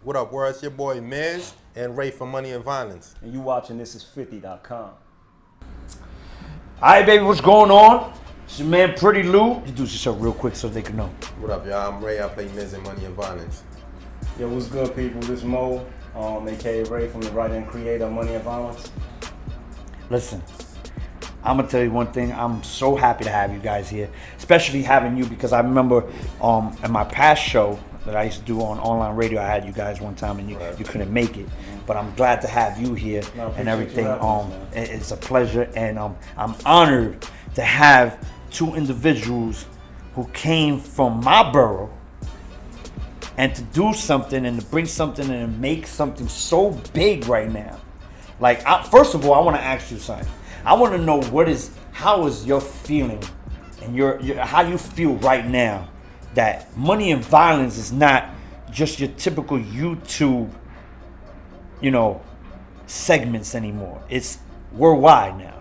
What up, world? It's your boy Miz and Rafe from Money and Violence. And you watching Thisis50.com. Alright, baby, what's going on? It's your man Pretty Lou. Introduce yourself real quick so they can know. What up, y'all? I'm Ray. I play Miz in Money and Violence. Yo, what's good, people? This Mo, aka Ray from the writer and creator of Money and Violence. Listen, I'm gonna tell you one thing. I'm so happy to have you guys here, especially having you because I remember in my past show that I used to do on online radio, I had you guys one time and you couldn't make it. But I'm glad to have you here and everything. It's a pleasure, and I'm honored to have two individuals who came from my borough and to do something and to bring something and to make something so big right now. Like, first of all, I want to ask you something. I want to know how is your feeling and how you feel right now that Money and Violence is not just your typical YouTube, segments anymore. It's worldwide now.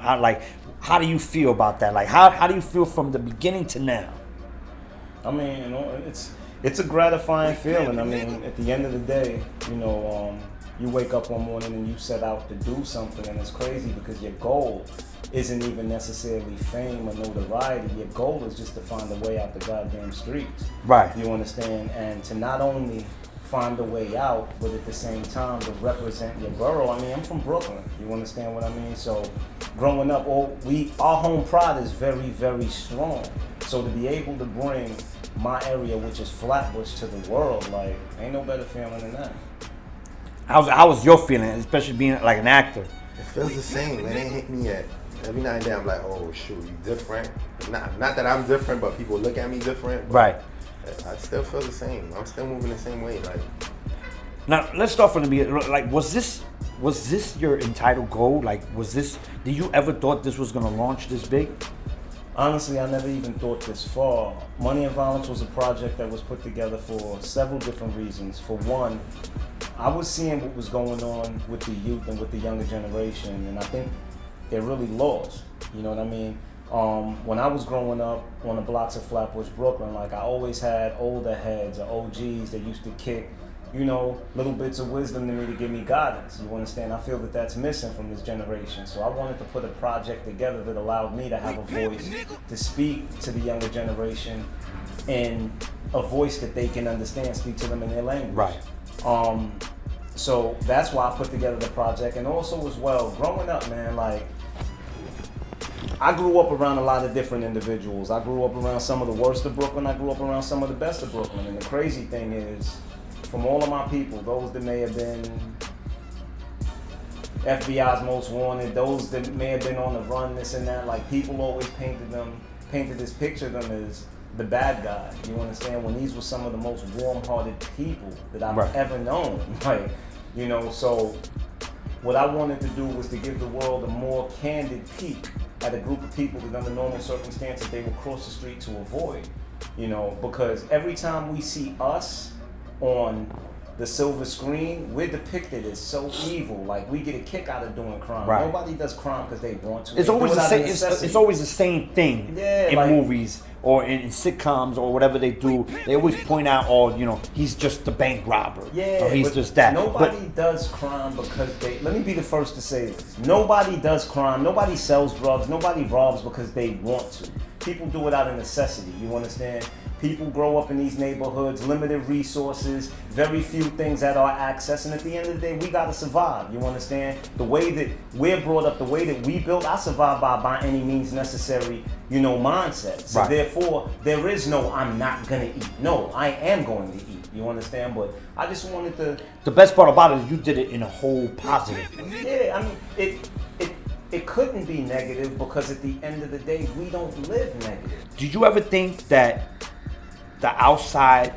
How do you feel about that? Like, how do you feel from the beginning to now? I mean, it's a gratifying feeling. I mean, at the end of the day, you wake up one morning and you set out to do something, and it's crazy because your goal isn't even necessarily fame or notoriety. Your goal is just to find a way out the goddamn streets. Right. You understand? And to not only find a way out, but at the same time to represent your borough. I mean, I'm from Brooklyn. You understand what I mean? So growing up, our home pride is very, very strong. So to be able to bring my area, which is Flatbush, to the world, like, ain't no better feeling than that. How was your feeling, especially being like an actor? It feels the same. It ain't hit me yet. Every now and then I'm like, oh shoot, you different. Not that I'm different, but people look at me different. Right. I still feel the same. I'm still moving the same way. Like, now let's start from the beginning. Like, was this your entitled goal? Like, did you ever thought this was gonna launch this big? Honestly, I never even thought this far. Money and Violence was a project that was put together for several different reasons. For one, I was seeing what was going on with the youth and with the younger generation, and I think they're really lost. You know what I mean? When I was growing up on the blocks of Flatbush, Brooklyn, like, I always had older heads or OGs that used to kick, little bits of wisdom to me to give me guidance. You understand? I feel that that's missing from this generation. So I wanted to put a project together that allowed me to have a voice to speak to the younger generation in a voice that they can understand, speak to them in their language. Right. So that's why I put together the project. And also as well, growing up, man, like, I grew up around a lot of different individuals. I grew up around some of the worst of Brooklyn. I grew up around some of the best of Brooklyn. And the crazy thing is, from all of my people, those that may have been FBI's most wanted, those that may have been on the run, this and that, like, people always painted this picture of them as the bad guy. You understand? When these were some of the most warm-hearted people that I've ever known. Like, so what I wanted to do was to give the world a more candid peek at a group of people that under normal circumstances they would cross the street to avoid. Because every time we see us on the silver screen, we're depicted as so evil. Like, we get a kick out of doing crime. Right. Nobody does crime because they want to. It's always the same. It's always the same thing in movies or in sitcoms or whatever they do. They always point out, he's just the bank robber. Yeah, or he's just that. Nobody does crime because they. Let me be the first to say this. Nobody does crime. Nobody sells drugs. Nobody robs because they want to. People do it out of necessity. You understand? People grow up in these neighborhoods, limited resources, very few things at our access, and at the end of the day, we gotta survive. You understand? The way that we're brought up, the way that we built, I survive by any means necessary, mindset. So therefore, there is no I'm not gonna eat. No, I am going to eat. You understand? But I just wanted to. The best part about it is you did it in a whole positive. Yeah, I mean, it couldn't be negative because at the end of the day, we don't live negative. Did you ever think that the outside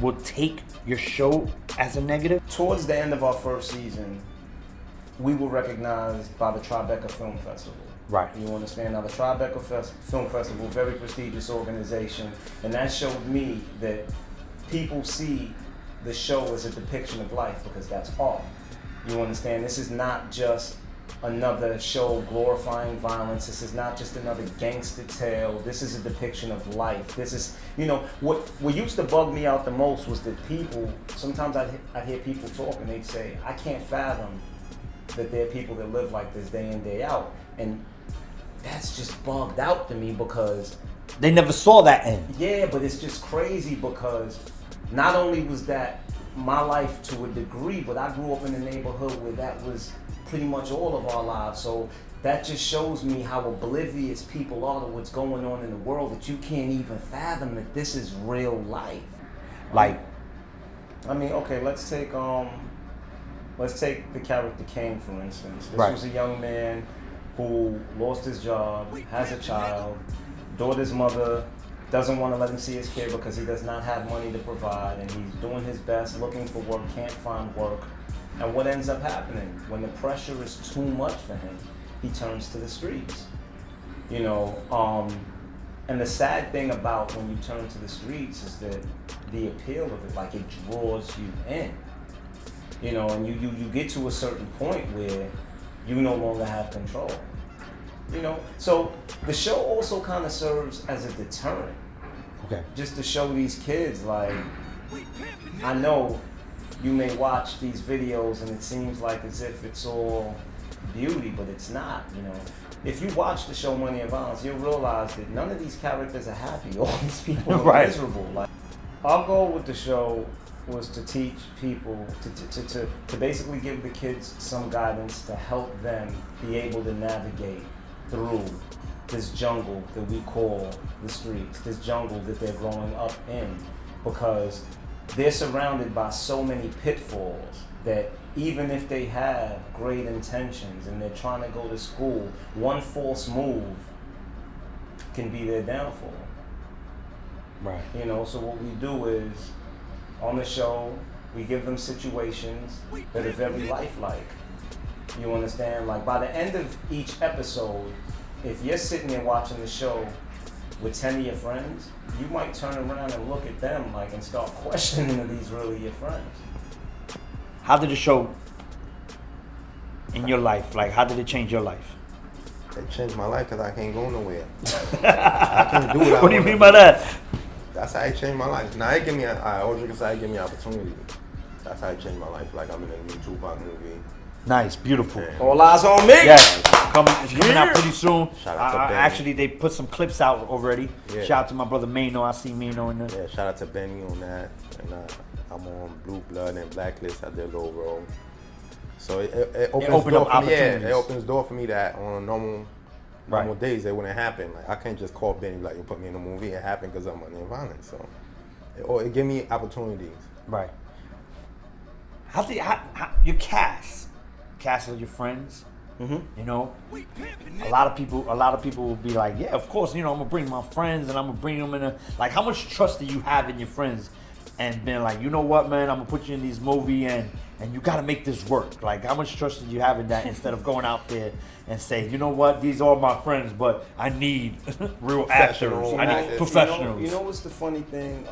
will take your show as a negative? Towards the end of our first season, we were recognized by the Tribeca Film Festival. Right. You understand? Now, the Tribeca Film Festival, very prestigious organization, and that showed me that people see the show as a depiction of life because that's art. You understand? This is not just another show glorifying violence. This is not just another gangster tale. This is a depiction of life. This is, you know, what used to bug me out the most was that people, sometimes I'd hear people talk and they'd say, I can't fathom that there are people that live like this day in, day out. And that's just bugged out to me because they never saw that end. Yeah, but it's just crazy because not only was that my life to a degree, but I grew up in a neighborhood where that was pretty much all of our lives. So that just shows me how oblivious people are to what's going on in the world, that you can't even fathom that this is real life. Like, I mean, okay, let's take the character Kane, for instance. This right. was a young man who lost his job, has a child, daughter's mother doesn't want to let him see his kid because he does not have money to provide, and he's doing his best, looking for work, can't find work. And what ends up happening? When the pressure is too much for him, he turns to the streets. You know, and the sad thing about when you turn to the streets is that the appeal of it, like, it draws you in. You know, and you get to a certain point where you no longer have control. You know, so the show also kind of serves as a deterrent. okay. Just to show these kids, like, I know you may watch these videos and it seems like as if it's all beauty, but it's not, you know. If you watch the show Money and Violence, you'll realize that none of these characters are happy. All these people are right. miserable. Like, our goal with the show was to teach people, to basically give the kids some guidance to help them be able to navigate through this jungle that we call the streets, this jungle that they're growing up in, because they're surrounded by so many pitfalls that even if they have great intentions and they're trying to go to school, one false move can be their downfall. Right. You know, so what we do is, on the show, we give them situations that are very lifelike. You understand? Like, by the end of each episode, if you're sitting there watching the show with 10 of your friends, you might turn around and look at them, like, and start questioning, are these really your friends? How did the show in your life, like, how did it change your life? It changed my life because I can't go nowhere. I can't do what I What do you mean by that? That's how it changed my life. Now, it give me, I always say it give me opportunity. That's how it changed my life. Like, I'm in a new Tupac movie. Nice, beautiful. Yeah. All eyes on me! Yes, it's coming out pretty soon. Shout out to Benny. Actually, they put some clips out already. Yeah. Shout out to my brother Mano. I see Mano in there. Yeah, shout out to Benny on that. And I'm on Blue Blood and Blacklist. I did a little role. So it opens door for me. Yeah, it opens door for me that on normal days it wouldn't happen. Like, I can't just call Benny like, you put me in a movie. It happened because I'm Money and Violence. So it gave me opportunities. Right. How your cast of your friends? Mm-hmm. You know, a lot of people will be like, yeah, of course, you know, I'm gonna bring my friends and I'm gonna bring them in a, like, how much trust do you have in your friends and being like, you know what, man, I'm gonna put you in this movie and you gotta make this work. Like, how much trust do you have in that instead of going out there and say, you know what, these are my friends, but I need real actors. I need professionals. You know what's the funny thing?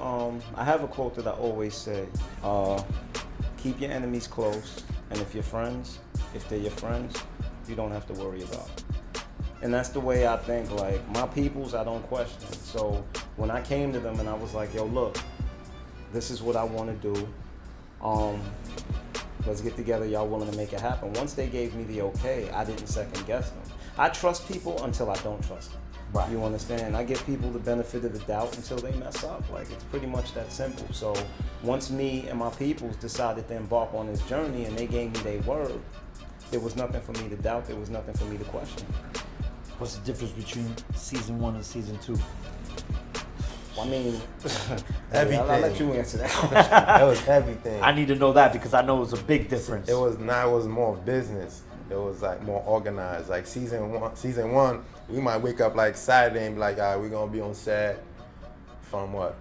I have a quote that I always say, keep your enemies close, and if they're your friends, you don't have to worry about it. And that's the way I think. Like, my peoples, I don't question. So when I came to them and I was like, yo, look, this is what I want to do. Let's get together. Y'all willing to make it happen? Once they gave me the okay, I didn't second guess them. I trust people until I don't trust them. Right. You understand? I give people the benefit of the doubt until they mess up. Like, it's pretty much that simple. So once me and my peoples decided to embark on this journey and they gave me their word, there was nothing for me to doubt. There was nothing for me to question. What's the difference between season 1 and season 2? I mean, everything. I'll let you answer that question. It was everything. I need to know that because I know it's a big difference. It was more business. It was like more organized. Like season one, we might wake up like Saturday and be like, all right, we're gonna be on set from what?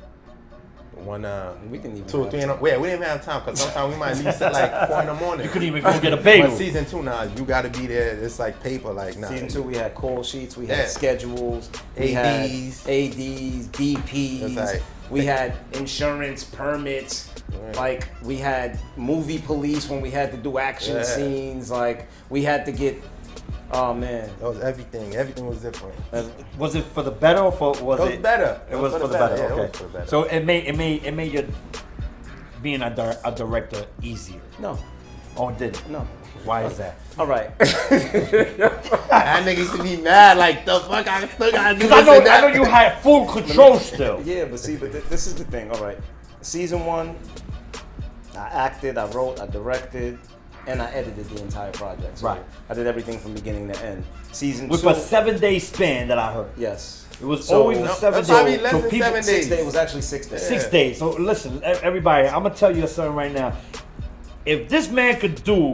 We can even 2 or 3 we didn't even have time because sometimes we might leave at like 4 in the morning. You couldn't even go get a bagel. But season 2 now, you gotta be there. It's like paper. Like now. Season 2, we had call sheets, we had schedules, we ADs, had ADs, DPs, like, we had insurance permits. Right. Like, we had movie police when we had to do action scenes. Like, we had to get Oh man, That was everything. Everything was different. Was it for the better or was It was better. It was for the better. Yeah, it Okay. was for the better. So it made your being a director easier. no, Oh, it didn't. no. Why is that? All right. That nigga used to be mad like the fuck. I still gotta do this. Because I and that. know you had full control still. Yeah, but see, this is the thing. All right, season 1, I acted, I wrote, I directed, and I edited the entire project. So Right. I did everything from beginning to end. Season With 2, a 7-day span that I heard. yes, It was So- always a No, 7 that's day. probably less so than people, 7 6 days. days. It was actually 6 days. 6 days. So listen, everybody, I'm gonna tell you something right now. If this man could do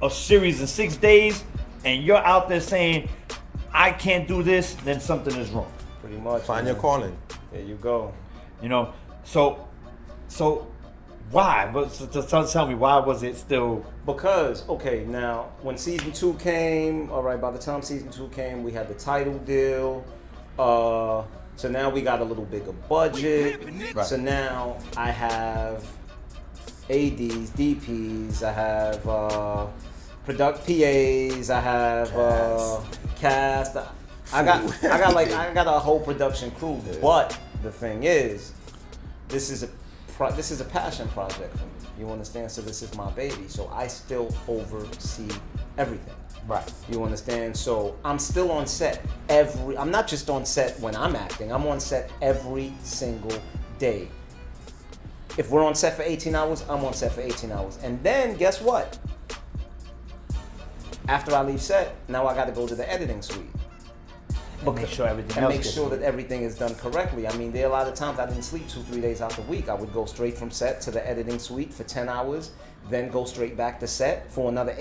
a series in 6 days, and you're out there saying, I can't do this, then something is wrong. Pretty much. Find man. your calling. There you go. You know, so why? Tell me, why was it still? Because, okay, now, when season 2 came, all right, by the time season 2 came, we had the title deal. So now we got a little bigger budget. Right. So now I have ADs, DPs, I have product PAs, I have cast. I got a whole production crew. But the thing is, this is a passion project for me. You understand? So this is my baby. So I still oversee everything. Right. You understand? So I'm still on set I'm not just on set when I'm acting. I'm on set every single day. If we're on set for 18 hours, I'm on set for 18 hours. And then guess what? After I leave set, now I got to go to the editing suite. Make sure everything And else make gets sure done. that everything is done correctly. I mean, there are a lot of times I didn't sleep 2-3 days out the week. I would go straight from set to the editing suite for 10 hours, then go straight back to set for another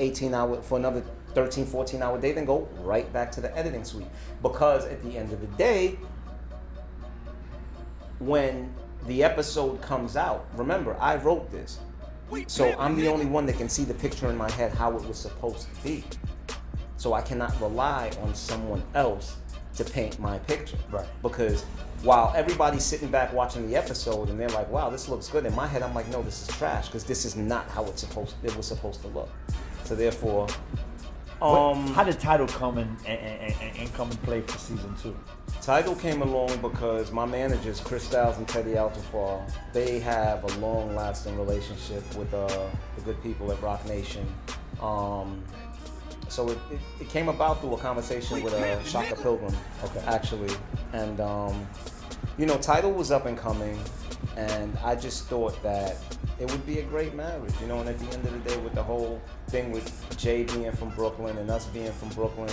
13, 14 hour day, then go right back to the editing suite. Because at the end of the day, when the episode comes out, remember, I wrote this. So I'm the only one that can see the picture in my head how it was supposed to be. So I cannot rely on someone else to paint my picture. Right. Because while everybody's sitting back watching the episode and they're like, wow, this looks good, in my head I'm like, no, this is trash, because this is not how it was supposed to look. So therefore, How did title come and come and play for season 2? Title came along because my managers, Chris Styles and Teddy Altafar, they have a long-lasting relationship with the good people at Rock Nation. So it came about through a conversation with Shaka Pilgrim, actually. And, Title was up and coming, and I just thought that it would be a great marriage, and at the end of the day, with the whole thing with Jay being from Brooklyn and us being from Brooklyn.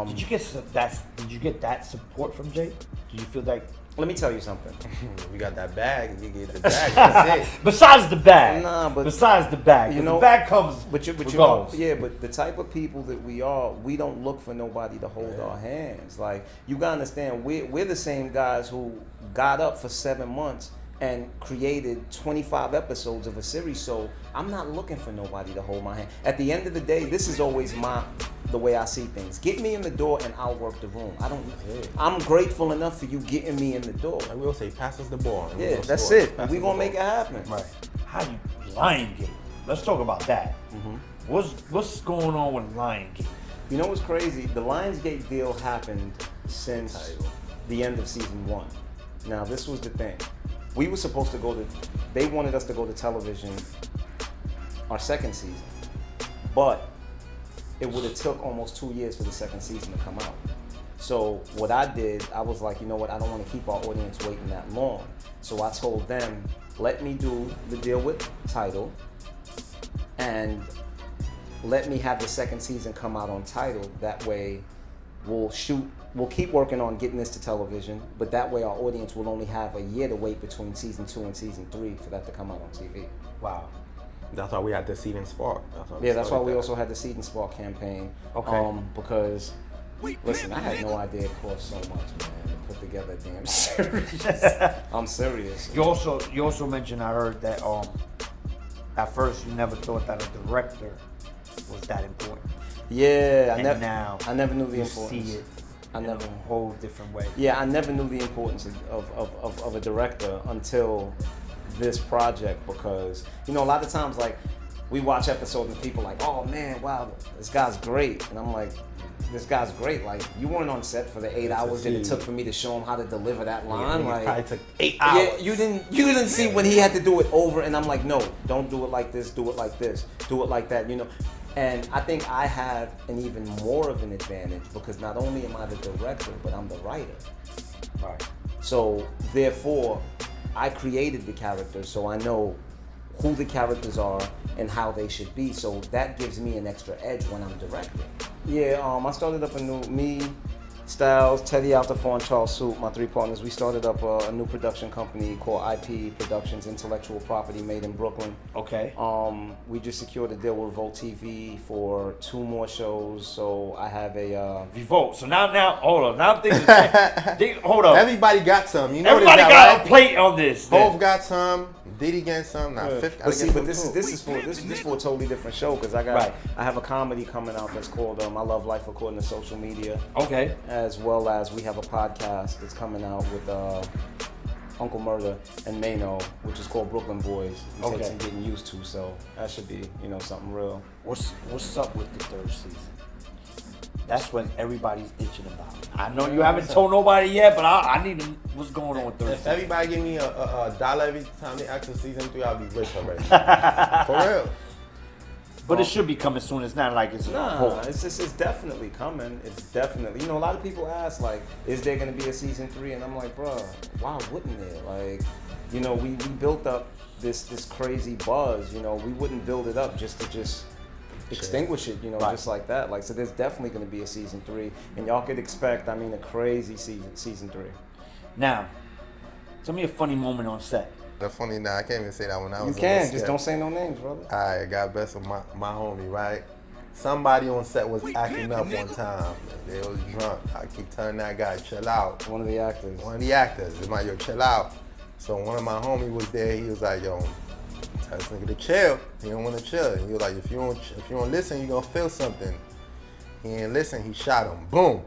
Did you get that support from Jay? Do you feel like? Let me tell you something. We got that bag. You get the bag. That's it. Besides the bag. Nah, but besides the bag, the bag comes. But the type of people that we are, we don't look for nobody to hold our hands. Like, you gotta understand, we're the same guys who got up for 7 months and created 25 episodes of a series. So I'm not looking for nobody to hold my hand. At the end of the day, this is always the way I see things. Get me in the door and I'll work the room. I'm grateful enough for you getting me in the door. And we'll say, pass us the ball. Yeah, that's it. We're gonna make it happen. Right. How you Lionsgate? Let's talk about that. Mm-hmm. What's going on with Lionsgate? You know what's crazy? The Lionsgate deal happened since the end of season 1. Now, this was the thing. We were supposed to they wanted us to go to television our second season, but it would have took almost 2 years for the second season to come out. So what I did, I was like, you know what, I don't want to keep our audience waiting that long. So I told them, let me do the deal with Tidal, and let me have the second season come out on Tidal. That way we'll keep working on getting this to television, but that way our audience will only have a year to wait between season 2 and season 3 for that to come out on TV. Wow. That's why we had the Seed and Spark. That's why we also had the Seed and Spark campaign. Okay. Because, listen, I had no idea it cost so much, man, to put together a damn series. I'm serious. You also mentioned, I heard that at first you never thought that a director was that important. Yeah, I never knew the importance. See it in a whole different way. Yeah, I never knew the importance of a director until this project, because a lot of times, like, we watch episodes and people are like, oh man, wow, this guy's great, and I'm like, this guy's great. Like, you weren't on set for the 8 hours that it took for me to show him how to deliver that line. Yeah, like, probably took 8 hours. Yeah, you didn't see when he had to do it over, and I'm like, no, don't do it like this, do it like this, do it like that, you know. And I think I have an even more of an advantage because not only am I the director, but I'm the writer. Right. So therefore, I created the characters, so I know who the characters are and how they should be. So that gives me an extra edge when I'm directing. Yeah, I started up me, Styles, Teddy Altafon, and Charles Soup, my 3 partners. We started up a new production company called IP Productions, Intellectual Property, made in Brooklyn. Okay. We just secured a deal with Revolt TV for 2 more shows. So I have a Revolt. So now, hold on. Now things are hold on. Everybody got some. You know Everybody this, got right? a plate on this. Both got some. Diddy got some. Nah, Fifth. But see, this is for a totally different show because I have a comedy coming out that's called My Love Life According to Social Media. Okay. As well as we have a podcast that's coming out with Uncle Murder and Mano, which is called Brooklyn Boys. It takes some getting used to, so that should be, you know, something real. What's up with the 3rd season? That's what everybody's itching about. I know you haven't told nobody yet, but I need to. What's going on with 3rd If season? everybody give me a dollar every time they ask for season 3, I'll be rich already. For real. But it should be coming soon. It's not like it's It's definitely coming. It's definitely, you know, a lot of people ask, like, is there going to be a season 3? And I'm like, bro, why wouldn't there? Like, you know, we built up this crazy buzz, you know, we wouldn't build it up just to extinguish it, you know, just like that. Like, so there's definitely going to be a season 3, and y'all could expect, I mean, a crazy season 3. Now, tell me a funny moment on set. The funny, I can't even say that when I was. You can, just don't say no names, brother. Alright, God bless him, my homie, right? Somebody on set was acting up one time. They was drunk. I keep telling that guy, chill out. One of the actors. It's like, yo, chill out. So one of my homies was there. He was like, yo, tell this nigga to chill. He don't want to chill. And he was like, if you don't listen, you gonna feel something. He ain't listen. He shot him. Boom,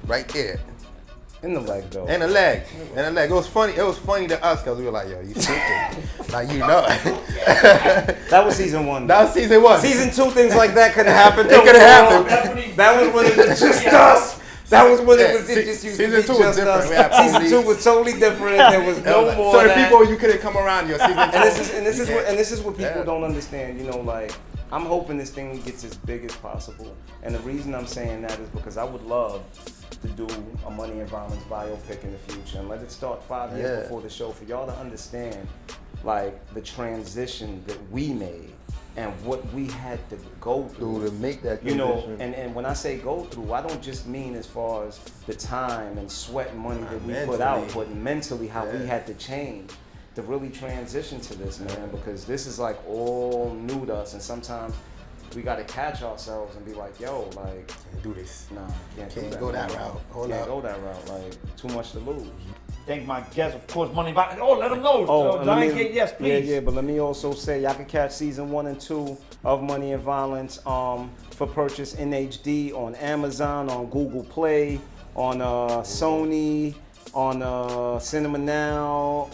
right there. In the leg, though. In the leg. It was funny. It was funny to us because we were like, yo, you stupid. Like, you know. That was season 1. That was season 1. Season 2, things like that could have happened. It could have happened. That was when it was just us. That was when it was just you. Season 2 was different. Season 2 was totally different. There was no more. Certain people you couldn't come around your season 2. And this is what people don't understand. You know, like, I'm hoping this thing gets as big as possible. And the reason I'm saying that is because I would love to do a Money and Violence biopic in the future and let it start 5 years before the show for y'all to understand, like, the transition that we made and what we had to go through to make that transition. You know, and when I say go through, I don't just mean as far as the time and sweat and money that we put out, but mentally how we had to change to really transition to this, man, because this is like all new to us, and sometimes we got to catch ourselves and be like, yo, like, can't do this. Nah, can't go that route. Can't go that route. Like, too much to lose. Thank my guests, of course, Money Violence. Oh, let them know. Yes, please. Yeah, but let me also say, y'all can catch season 1 and 2 of Money and Violence for purchase in HD on Amazon, on Google Play, on Sony, on Cinema Now,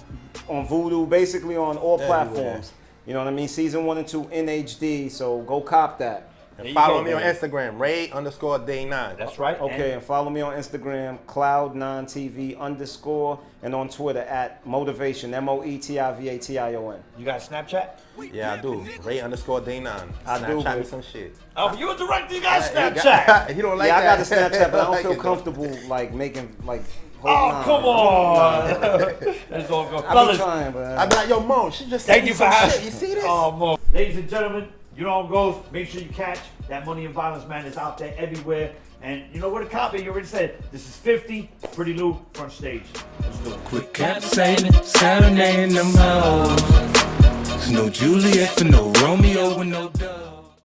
on Vudu, basically on all platforms. You know what I mean? Season 1 and 2 in HD, so go cop that. And follow me on Instagram, Ray_Day9. That's right. Okay, and follow me on Instagram, Cloud9TV_, and on Twitter at Motivation, MOETIVATION. You got Snapchat? Yeah, I do. Ray_Day9. Snapchat me some shit. Oh, you a director, you got Snapchat. You don't like that? Yeah, I got a Snapchat, but I don't feel comfortable like making like. Oh, come on. That's all good. I be trying, but I be like, yo, Mo, she just thank you for having. You see this? Oh, Mo. Ladies and gentlemen, you know how it goes. Make sure you catch that Money and Violence man is out there everywhere. And you know where to copy. You already said. This is 50 Pretty Lou front stage. Let's do it. Quick cap saving, serenading them hoes. There's no Juliet for no Romeo with no dove.